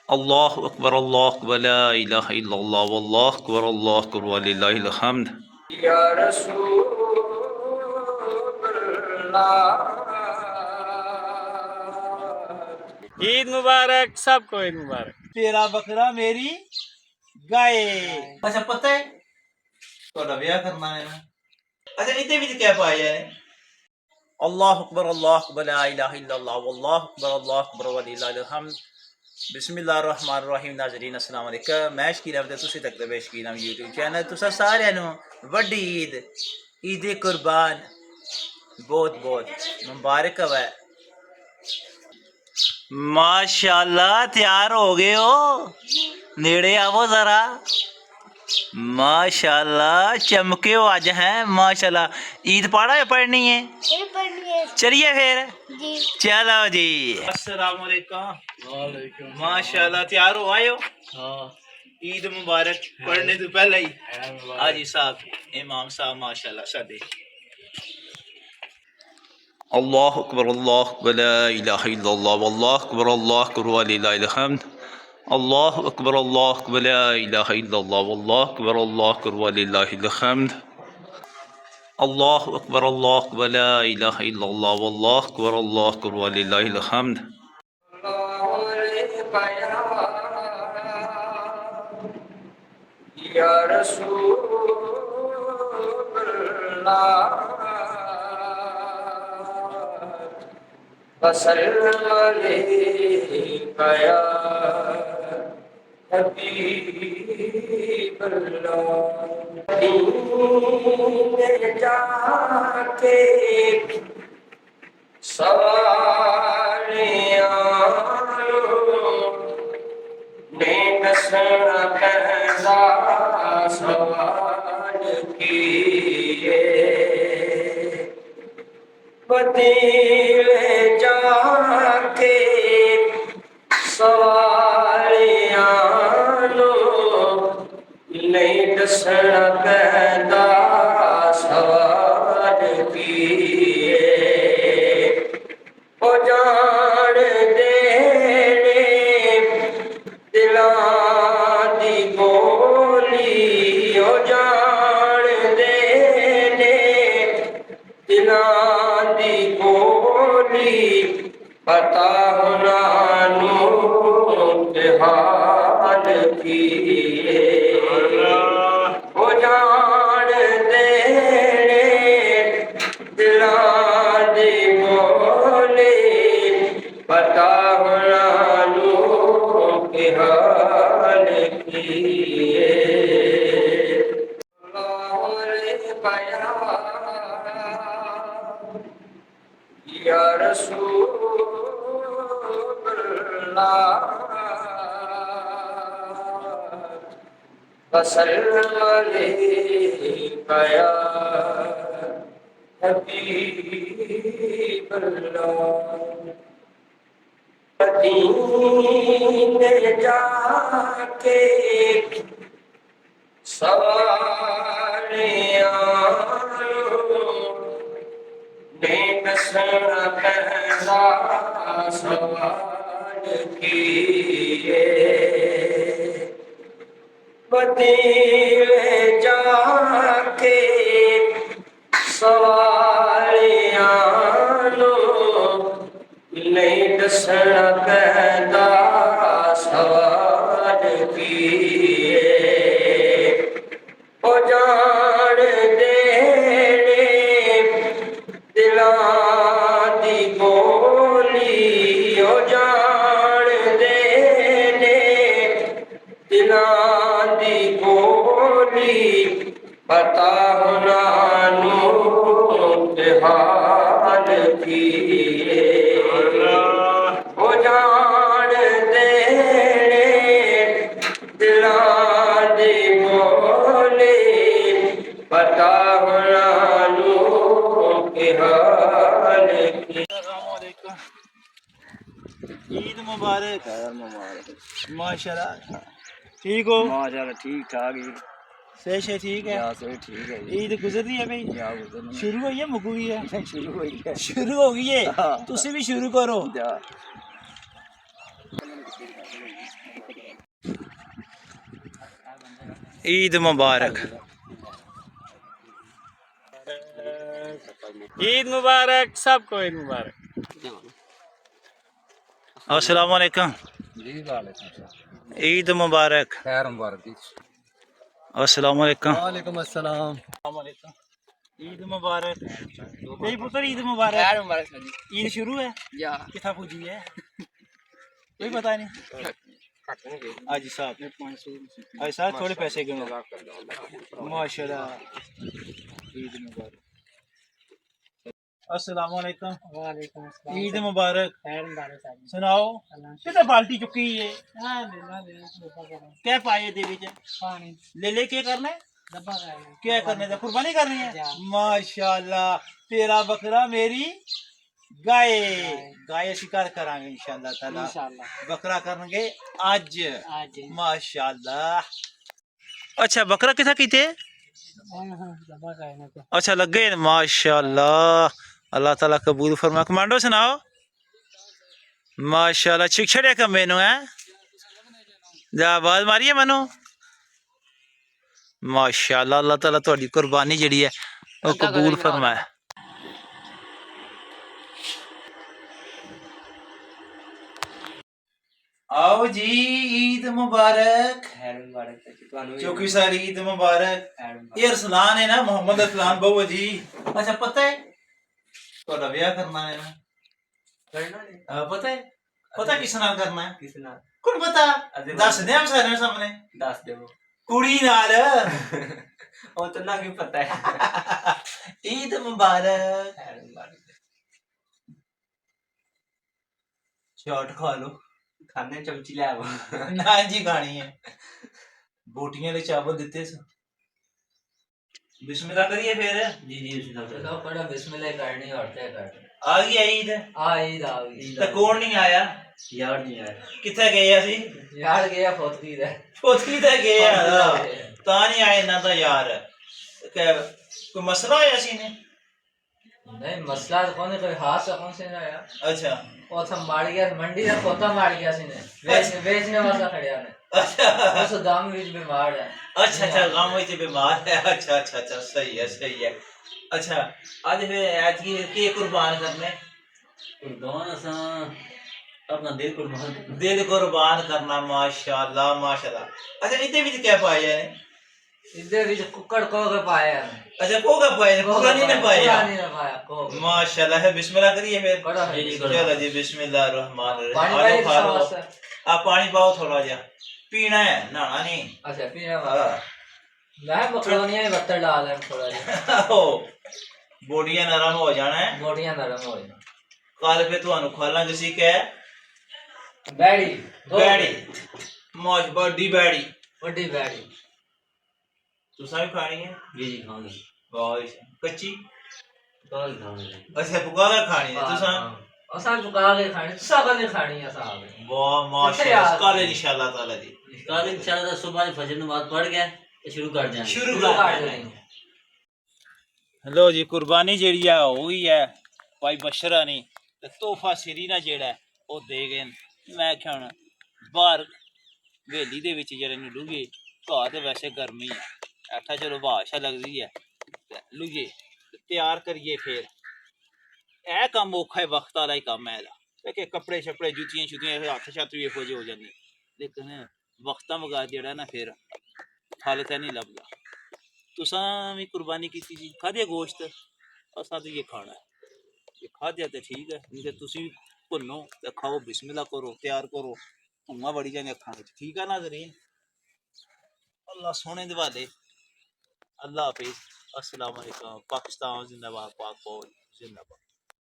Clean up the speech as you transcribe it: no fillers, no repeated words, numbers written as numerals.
अल्लाहु अकबर ला इलाहा इल्लल्लाह वल्लाहु अकबर वलिल्लाहिल हम्द। या रसूलल्लाह। ईद मुबारक, सबको ईद मुबारक। तेरा बकरा मेरी गाय। अच्छा पता है थोड़ा ब्याह करना है ना। अच्छा इतने भी क्या पाया है। अल्लाह अकबर ला इलाहा इल्लल्लाह वल्लाहु अकबर वलिल्लाहिल हम्द। बिस्मिल्लाहिर्रहमानिर्रहीम। नाज़रीन अस्सलाम वालेकुम। मैं शकील अहमद तुसी तक दे शकील हम यूट्यूब चैनल तुसा सारिਆਂ ਨੂੰ ਵੱਡੀ ईद कुर्बान बहुत बहुत मुबारक है। माशाल्लाह तैयार हो गए हो, नेड़े आवो जरा। माशाल्लाह चमके हो आज हैं। माशाल्लाह ईद पढ़ा है पढ़नी है चलिए फिर जी। चलो जी अस्सलाम वालेकुम। माशाल्लाह तैयार हो आए हो। हाँ। ईद मुबारक पढ़ने तो पहले ही हाजी साहब इमाम साहब माशाल्लाह सादे। अल्लाहु अकबर ला इलाहा इल्लल्लाह वल्लाहु अकबर वलिल्लाहिल हम्द। अल्लाहु अकबर ला इलाहा इल्लल्लाह वल्लाहु अकबर वलिल्लाहिल हम्द। अल्लाहु अकबर ला इलाहा इल्लल्लाह वल्लाहु अकबर वलिल्लाहिल हम्द। या रसूलल्लाह वसल्लम अलैका या हबीबल्लाह। दीन जाके सवारियां ने दसना पैदा सवाल किए। मदीने जाके सवारियां नहीं दसना पैदा सवाल किए। ओ जान देने दिलां दी बोली। ओ जान देने दिलां दी बोली। पता होना नू हाल किए। ओ जान देने दिलां दी बोली। पता होना नू हाल किए। या रसूलल्लाह वसल्लम अलैका या हबीबल्लाह। मदीने जाके सवारियां ने दसना पैदा सवाल किए। मदीने जाके सवारियां नहीं दसना पैदा सवाल किए। ओ जान देने दिलां दी बोली। ओ जान देने दिलां दी बोली। पता होना नू हाल किए। ओ जान देने दिलां दी बोली। पता होना नू हाल किए। ईद मुबारक। माशाल्लाह ठीक हो। माशाल्लाह ठीक ठाक ईद से ठीक है। ठीक है। ईद गुजर रही है भाई। शुरू हुई है मुक गई है। शुरू हो गई है। शुरू हो गई है तुसी भी शुरू करो। ईद मुबारक। ईद मुबारक, सबको ईद मुबारक। अस्सलाम वालेकुम। ईद मुबारक। खैर मुबारक जी। अस्सलाम वालेकुम। वालेकुम अस्सलाम। ईद मुबारक। तेरी पुत्र ईद मुबारक। खैर मुबारक सर जी। ईद शुरू है या किथा पूजी है कोई पता नहीं। हाजी साहब थोड़े पैसे गिनो माशाल्लाह। ईद मुबारक। अस्सलाम वालेकुम। वालेकुम अस्सलाम। ईद मुबारक। खैर मुबारक सर जी। सुनाओ कितना बाल्टी चुकी है हां ले क्या पाए दे विच पानी ले के करना है डब्बा खाएंगे। क्या करने का कुर्बानी करनी है जा। माशाल्लाह। तेरा बकरा मेरी गाय गाय शिकार करांगे इंशाल्लाह ताला। इंशाल्लाह बकरा करेंगे आज आज माशाल्लाह। अच्छा बकरा किथा कीते हां डब्बा खाएंगे तो अच्छा लगे माशाल्लाह। अल्लाह ताला कबूल फरमा। कमांडो सुनाओ माशाल्लाह। छिक छड़िया का मेनू है जा आवाज मारिए मनु माशाल्लाह। अल्लाह ताला तुहाडी कुर्बानी जिहड़ी है वो कबूल फरमाए। आओ जी ईद मुबारक। खैर मुबारक सर जी। ਤੁਹਾਨੂੰ चौकी सारी ईद मुबारक। खैर मुबारक। ये अरसलान है ना मोहम्मद अरसलान बहु जी। अच्छा पता है ਤੁਹਾਡਾ ਵਿਆਹ ਕਰਨਾ है ना करना नहीं पता है पता किस नाल करना है किस नाल कुण पता दस दे हम सारे सामने दस देवो कुड़ी नाल ਉਹ ਤਾਂ ਨਾ ਕੀ ਪਤਾ ਹੈ। ईद मुबारक। खैर मुबारक चाट खा लो खाने चमची ले आओ। ना जी खानी है बोटियां ले चावल दिते बिस्मिल्लाह करिए फिर जी जी चलो पड़ा बिस्मिल्लाह करनी और क्या करनी आ गई ईद आ ईद आ गई तो कौन नहीं आया यार नहीं आया किथे गए ਅਸੀਂ यार गया फोतरी दे ਉੱਥੇ ਤੇ ਗਏ ਆ ਤਾਂ ਨਹੀਂ ਆਏ ਨਾ ਤਾਂ ਯਾਰ ਕੋਈ ਮਸਲਾ ਹੋਇਆ ਸੀ ਨੇ नहीं मसला तो कौन है कोई हाथ से कौन से ना आया अच्छा ਉਹ ਤਾਂ ਮਾਰ ਗਿਆ ਮੰਡੀ ਦਾ ਪੋਤਾ ਮਾਰ ਗਿਆ ਸੀ ਨੇ ਵੇਚਣੇ ਵਾਸਤਾ ਖੜਿਆ ਨੇ अच्छा ਉਸ ਗਾਮ ਵਿੱਚ ਬਿਮਾਰ ਹੈ अच्छा अच्छा गांव में से बीमार है अच्छा अच्छा अच्छा सही है अच्छा आज फिर आज की कुर्बान करने कुर्बान असा अपना दिल कुर्बान करना माशाल्लाह माशाल्लाह। अच्छा इतने भी क्या पाया है इधर भी कुकड़ को के पाया है अच्छा को का पाया पूरा नहीं ना पाया नहीं ना पाया को माशाल्लाह है बिस्मिल्लाह करिए फिर करो चलो जी बिस्मिल्लाह रहमान पानी रहीम पाए खा लो आप पानी पाओ थोड़ा जा पीना है नहाना नहीं अच्छा पीने वाला मैं मकरोनिया में बत्तर डाल है थोड़ा जिहा ओ बोडियां नरम हो जाना है मोटियां नरम हो जाए कल पे ਤੁਹਾਨੂੰ ਖਵਾਲਾਂਗੇ ਸੀ ਕਿ बैड़ी बैड़ी मौज बड़ी बैड़ी बड़ी बैड़ी तुसा भी खानी है जी जी खाऊंगे वाह कच्ची कल खाऊंगे अच्छा पका के खानी है तुसा असा पका के खानी तुसा कल खानी है साहब वाह माशाल्लाह कल इंशाल्लाह ताला जी कल इंशाल्लाह सुबह फजर नमाज पढ़ के शुरू कर देंगे शुरू कर देंगे। लो जी कुर्बानी जेड़ी है वही है भाई बशरा ने ते तोहफा सिरीना जेड़ा है वो दे गए मैं क्या बाहर हवेली दे विच जेड़े ने लुगे घर ते वैसे गर्मी है ऐठा चलो भाशा लगदी है लुगे तैयार करिए फिर ए कम औखा है वक्त वाला ही कम है कि कपड़े शपड़े जुतियां शुतियां हत्थ छत्त भी हो जाते लेकिन वक्ता मगा जेड़ा ना फिर फल तो नहीं लभदा। तुसां भी कुर्बानी की थी खादे गोश्त असा तो ये खाना है ये खाद्या तो ठीक है नहीं तो तुसी भुनो तो खाओ बिस्मिल्लाह करो तैयार करो धुआं बड़ी जाने अखां विच ठीक है नाज़रीन। अल्लाह सोने दिवाले अल्लाह हाफिज़ अस्सलाम वालेकुम पाकिस्तान जिंदाबाद पाक फौज जिंदाबाद।